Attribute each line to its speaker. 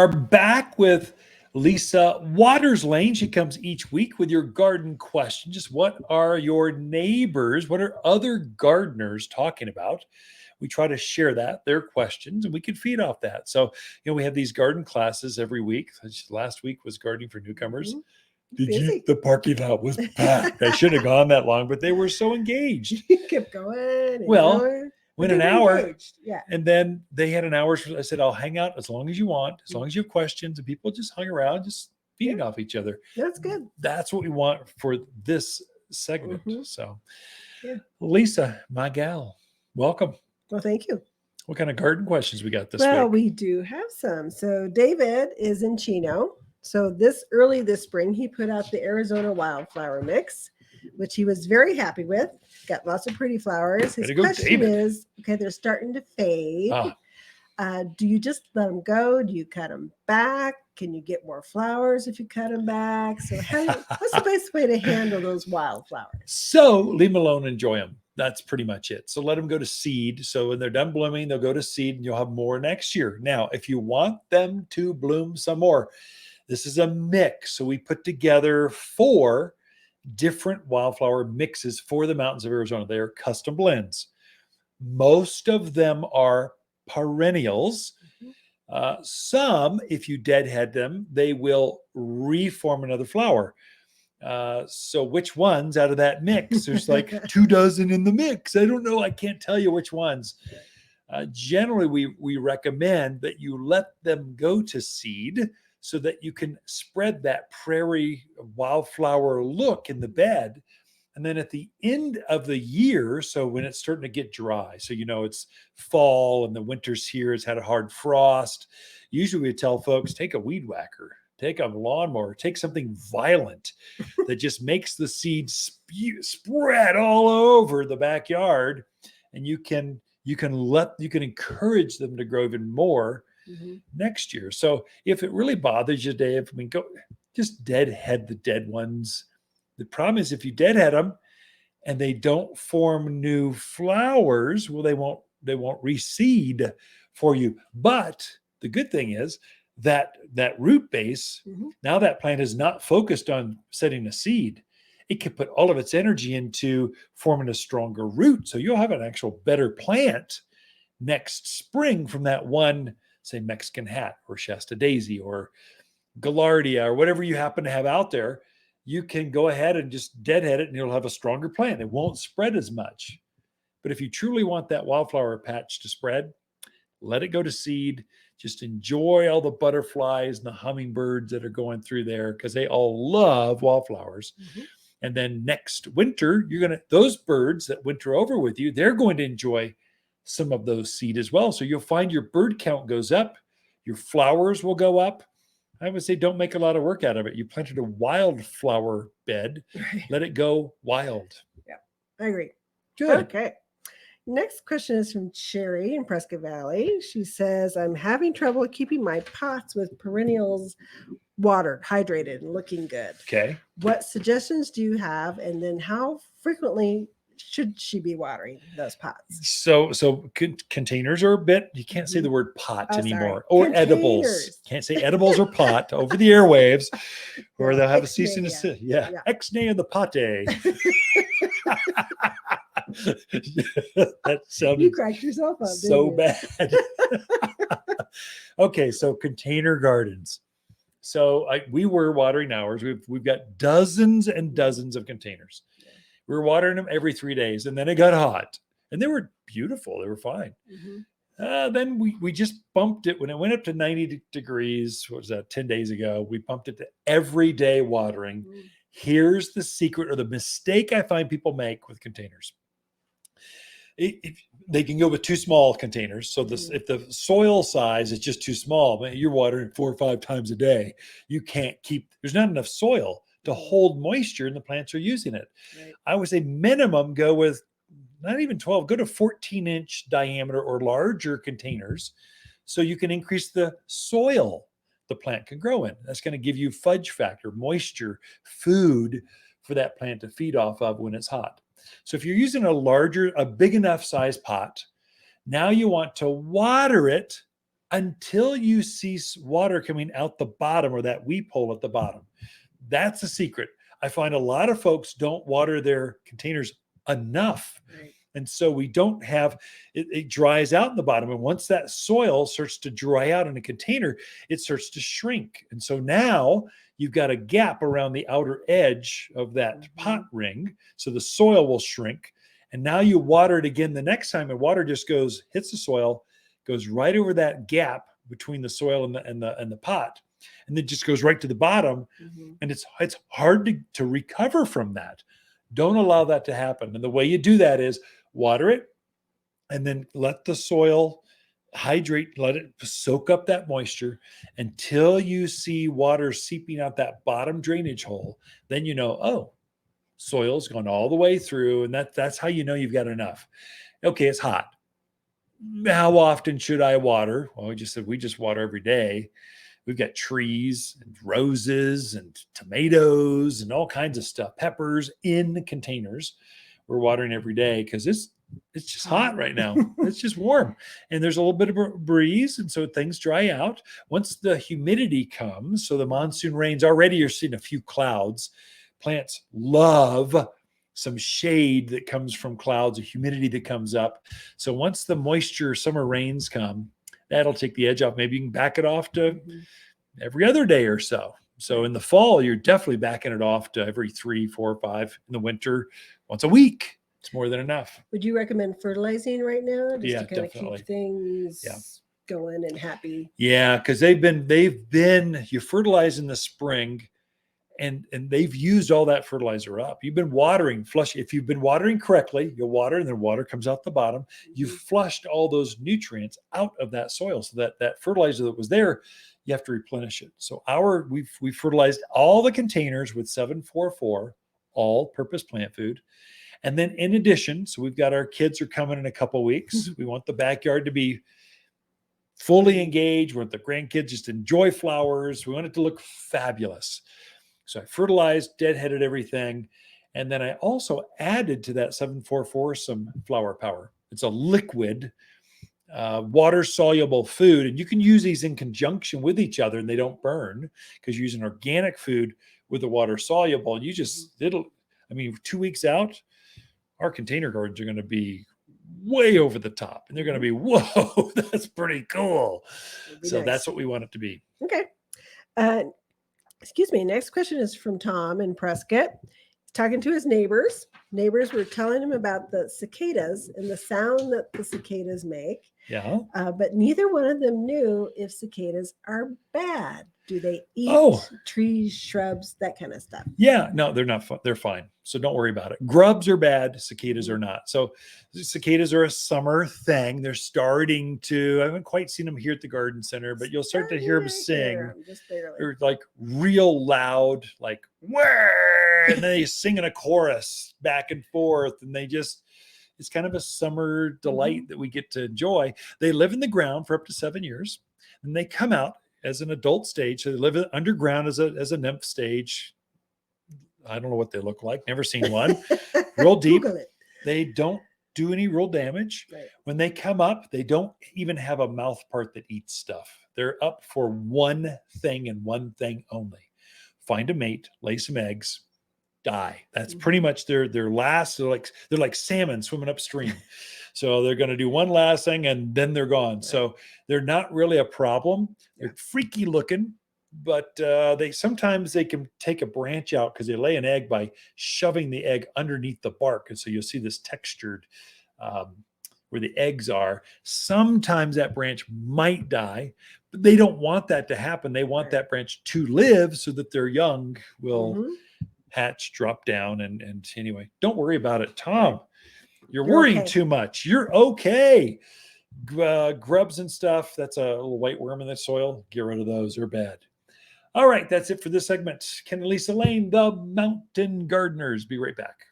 Speaker 1: are back with Lisa Waterslane. She comes each week with your garden questions. Just what are your neighbors? What are other gardeners talking about? We try to share their questions, and we can feed off that. So, we have these garden classes every week. Last week was gardening for newcomers. The parking lot was packed. I should have gone that long, but they were so engaged.
Speaker 2: You kept going.
Speaker 1: Went an hour.
Speaker 2: Engaged. Yeah.
Speaker 1: And then they had an hour. I said, I'll hang out as long as you want, as long as you have questions. And people just hung around, just feeding off each other.
Speaker 2: That's good.
Speaker 1: That's what we want for this segment. So, Lisa, my gal, welcome.
Speaker 2: Well, thank you.
Speaker 1: What kind of garden questions we got this week?
Speaker 2: Well, we do have some. So David is in Chino. So early this spring, he put out the Arizona Wildflower Mix, which he was very happy with. Got lots of pretty flowers. His question is, okay, they're starting to fade. Do you just let them go? Do you cut them back? Can you get more flowers if you cut them back? So what's the best way to handle those wildflowers?
Speaker 1: So leave them alone, enjoy them. That's pretty much it. So let them go to seed. So when they're done blooming, they'll go to seed and you'll have more next year. Now, if you want them to bloom some more, this is a mix. So we put together 4 different wildflower mixes for the mountains of Arizona. They are custom blends. Most of them are perennials. Some, if you deadhead them, they will reform another flower. So which ones out of that mix? There's like 24 in the mix. I don't know. I can't tell you which ones. Generally, we recommend that you let them go to seed so that you can spread that prairie wildflower look in the bed. And then at the end of the year, so when it's starting to get dry, so it's fall and the winter's here, it's had a hard frost. Usually we tell folks, take a weed whacker, take a lawnmower, take something violent that just makes the seeds spread all over the backyard. And you can encourage them to grow even more next year. So if it really bothers you, Dave, go just deadhead the dead ones. The problem is if you deadhead them and they don't form new flowers, well, they won't reseed for you. But the good thing is that root base, now that plant is not focused on setting a seed. It can put all of its energy into forming a stronger root. So you'll have an actual better plant next spring from that one, say, Mexican hat or Shasta daisy or Gaillardia or whatever you happen to have out there. You can go ahead and just deadhead it and you'll have a stronger plant. It won't spread as much. But if you truly want that wildflower patch to spread, let it go to seed. Just enjoy all the butterflies and the hummingbirds that are going through there because they all love wildflowers. And then next winter, those birds that winter over with you, they're going to enjoy some of those seed as well. So you'll find your bird count goes up, your flowers will go up. I would say don't make a lot of work out of it. You planted a wildflower bed, let it go wild.
Speaker 2: Yeah, I agree.
Speaker 1: Good.
Speaker 2: Okay. Next question is from Sherry in Prescott Valley. She says, I'm having trouble keeping my pots with perennials watered, hydrated, and looking good.
Speaker 1: Okay.
Speaker 2: What suggestions do you have? And then how frequently should she be watering those pots?
Speaker 1: So containers are a bit, you can't say the word pot anymore. Or containers. Edibles. Can't say edibles or pot over the airwaves, or they'll have a cease and desist. Yeah. Ex-nay in the pate. That sounded
Speaker 2: you cracked yourself up
Speaker 1: so bad. Okay, so container gardens. So we were watering ours. We've got dozens and dozens of containers. We were watering them every 3 days, and then it got hot, and they were beautiful. They were fine. Then we just bumped it when it went up to 90 degrees. What was that? 10 days ago, we bumped it to everyday watering. Here's the secret or the mistake I find people make with containers. They can go with too small containers. So if the soil size is just too small, you're watering 4 or 5 times a day. You can't there's not enough soil to hold moisture and the plants are using it. Right. I would say minimum go with not even 12, go to 14-inch diameter or larger containers so you can increase the soil the plant can grow in. That's going to give you fudge factor, moisture, food for that plant to feed off of when it's hot. So if you're using a big enough size pot, now you want to water it until you see water coming out the bottom or that weep hole at the bottom. That's the secret. I find a lot of folks don't water their containers enough.
Speaker 2: Right.
Speaker 1: And so we don't have it dries out in the bottom. And once that soil starts to dry out in a container, it starts to shrink. And so now you've got a gap around the outer edge of that pot ring. So the soil will shrink. And now you water it again the next time, and water just hits the soil, goes right over that gap between the soil and the pot, and then just goes right to the bottom. And it's hard to recover from that. Don't allow that to happen. And the way you do that is water it and then let the soil hydrate, let it soak up that moisture until you see water seeping out that bottom drainage hole. Then you know, oh, soil's gone all the way through, and that's how you know you've got enough. Okay, it's hot. How often should I water? Well, we just water every day. We've got trees and roses and tomatoes and all kinds of stuff, peppers in containers. We're watering every day because it's just hot right now. It's just warm. And there's a little bit of a breeze. And so things dry out. Once the humidity comes, so the monsoon rains, already you're seeing a few clouds. Plants love some shade that comes from clouds, a humidity that comes up. So once the moisture, summer rains come, that'll take the edge off. Maybe you can back it off to every other day or so. So in the fall, you're definitely backing it off to every 3, 4, 5. In the winter, once a week. It's more than enough.
Speaker 2: Would you recommend fertilizing right now just to kind
Speaker 1: definitely.
Speaker 2: of keep things going and happy?
Speaker 1: Yeah, because you fertilize in the spring, and they've used all that fertilizer up. You've been watering, if you've been watering correctly, you'll water and then water comes out the bottom. You've flushed all those nutrients out of that soil, so that fertilizer that was there, you have to replenish it. So we've fertilized all the containers with 744 all-purpose plant food. And then in addition, so we've got our kids are coming in a couple of weeks. We want the backyard to be fully engaged. We want the grandkids just enjoy flowers. We want it to look fabulous. So I fertilized, deadheaded everything. And then I also added to that 744 some flower power. It's a liquid, water-soluble food. And you can use these in conjunction with each other and they don't burn because you're using organic food with the water-soluble. 2 weeks out, our container gardens are going to be way over the top. And they're going to be, whoa, that's pretty cool. So nice. That's what we want it to be.
Speaker 2: Okay. Excuse me. Next question is from Tom in Prescott. He's talking to his neighbors. Neighbors were telling him about the cicadas and the sound that the cicadas make.
Speaker 1: Yeah.
Speaker 2: But neither one of them knew if cicadas are bad. Do they eat trees, shrubs, that kind of stuff?
Speaker 1: Yeah. No, they're not. They're fine. So don't worry about it. Grubs are bad. Cicadas are not. So cicadas are a summer thing. They're starting to, I haven't quite seen them here at the garden center, but you'll start to hear them sing. They're like real loud, like, where, and they sing in a chorus back and forth. And it's kind of a summer delight that we get to enjoy. They live in the ground for up to 7 years, and they come out as an adult stage. So they live underground as a nymph stage. I don't know what they look like. Never seen one. Real deep. They don't do any real damage. Right. When they come up, they don't even have a mouth part that eats stuff. They're up for one thing and one thing only. Find a mate, lay some eggs, die. That's pretty much their last. They're like salmon swimming upstream. So they're going to do one last thing and then they're gone. Right. So they're not really a problem. They're freaky looking, but sometimes they can take a branch out because they lay an egg by shoving the egg underneath the bark. And so you'll see this textured where the eggs are. Sometimes that branch might die, but they don't want that to happen. They want that branch to live so that their young will hatch, drop down. And anyway, don't worry about it, Tom. You're worrying too much. You're okay. Grubs and stuff, that's a little white worm in the soil. Get rid of those. They're bad. All right, that's it for this segment. Ken and Lisa Lane, the Mountain Gardeners. Be right back.